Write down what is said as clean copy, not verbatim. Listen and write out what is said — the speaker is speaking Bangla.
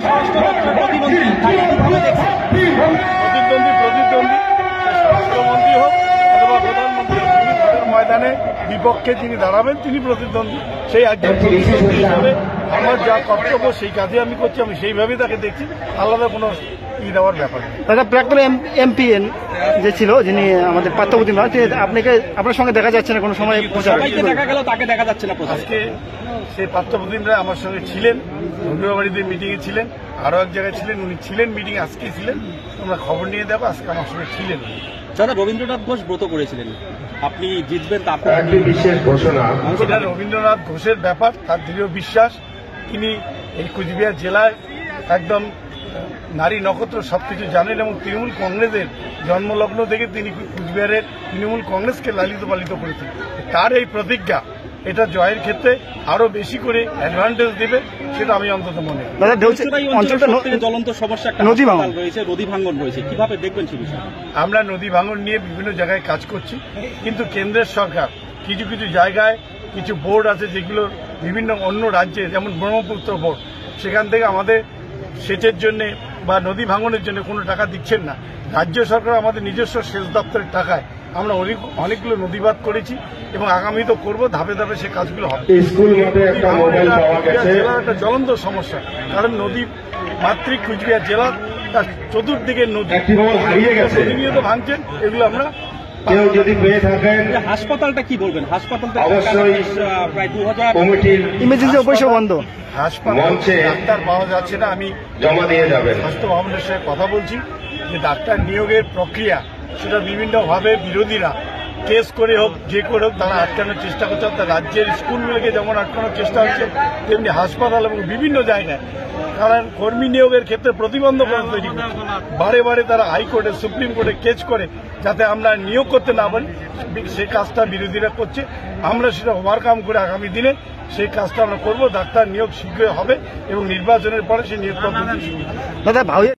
স্বরাষ্ট্রমন্ত্রী হোক অথবা প্রধানমন্ত্রী ভোটের ময়দানে বিপক্ষে যিনি দাঁড়াবেন তিনি প্রতিদ্বন্দ্বী। সেই একজন প্রতিদ্বন্দ্বী হিসাবে আমার যা কর্তব্য সেই কাজে আমি করছি, আমি সেইভাবেই তাকে দেখছি, আলাদা কোনো দেওয়ার ব্যাপার নেই। দাদা, প্রাক্তন এমপি যে ছিল, যিনি আমাদের পার্থপ্রতিম রায়, আপনার সঙ্গে দেখা যাচ্ছে না কোনো সময়? দেখা গেল তাকে দেখা যাচ্ছে না। আজকে সেই পার্থপ্রতিম রায় আমার সঙ্গে ছিলেন, রবীন্দ্রবাড়িতে মিটিংয়ে ছিলেন, আরো এক জায়গায় ছিলেন, উনি ছিলেন মিটিং, আজকেই ছিলেন, তোমরা খবর নিয়ে দেবো। আজকে আমার সঙ্গে ছিলেন। দাদা, রবীন্দ্রনাথ ঘোষ ব্রত করেছিলেন, আপনি জিতবেন তা বিশেষ ঘোষণা। রবীন্দ্রনাথ ঘোষের ব্যাপার, তার দৃঢ় বিশ্বাস, তিনি এই কুচবিহার জেলায় একদম নারী নক্ষত্র সবকিছু জানেন এবং তৃণমূল কংগ্রেসের জন্মলগ্ন থেকে তিনি কুচবিহারের তৃণমূল কংগ্রেসকে লালিত পালিত করেছেন। তার এই প্রতিজ্ঞা এটা জয়ের ক্ষেত্রে আরো বেশি করে অ্যাডভান্টেজ দেবে, সেটা আমি অন্তত মনে করি। জ্বলন্ত সমস্যা নদী ভাঙন রয়েছে, কিভাবে দেখবেন সে বিষয়ে? আমরা নদী ভাঙন নিয়ে বিভিন্ন জায়গায় কাজ করছি, কিন্তু কেন্দ্রের সরকার কিছু কিছু জায়গায় কিছু বোর্ড আছে যেগুলো বিভিন্ন অন্য রাজ্যে, যেমন ব্রহ্মপুত্র বোর্ড, সেখান থেকে আমাদের সেচের জন্য বা নদী ভাঙনের জন্য কোনো টাকা দিচ্ছেন না। রাজ্য সরকার আমাদের নিজস্ব সেচ দপ্তরের টাকায় আমরা অনেকগুলো নদীবাদ করেছি এবং আগামী তো করবো, ধাপে ধাপে সে কাজগুলো হবে। জেলার একটা জ্বলন্ত সমস্যা, কারণ নদী মাতৃক কুচবিহার জেলা, তার চতুর্দিকে নদী প্রতিনিয়ত ভাঙছেন, এগুলো আমরা কেউ যদি পেয়ে থাকেন। হাসপাতালটা কি বলবেন? হাসপাতালটা অবশ্যই প্রায় 2000 কমিটির ইমার্জেন্সি অপারেশন বন্ধ, হাসপাতালে ডাক্তার পাওয়া যাচ্ছে না। আমি জমা দিয়ে যাবেন। স্বাস্থ্য ভবনের সঙ্গে কথা বলছি যে ডাক্তার নিয়োগের প্রক্রিয়া সেটা বিভিন্নভাবে বিরোধীরা কেস করে হোক, যে করে হোক, তারা আটকানোর চেষ্টা করছে। অর্থাৎ রাজ্যের স্কুলগুলোকে যেমন আটকানোর চেষ্টা হচ্ছে, তেমনি হাসপাতাল এবং বিভিন্ন জায়গায় কারণ কর্মী নিয়োগের ক্ষেত্রে প্রতিবন্ধকতা তৈরি করছে। বারে বারে তারা হাইকোর্টে, সুপ্রিম কোর্টে কেস করে যাতে আমরা নিয়োগ করতে না পারি, সেই কাজটা বিরোধীরা করছে। আমরা সেটা ওভারকাম করে আগামী দিনে সেই কাজটা আমরা করবো। ডাক্তার নিয়োগ শীঘ্রই হবে এবং নির্বাচনের পরে সেই নিয়োগ পদ্ধতি শুরু হবে।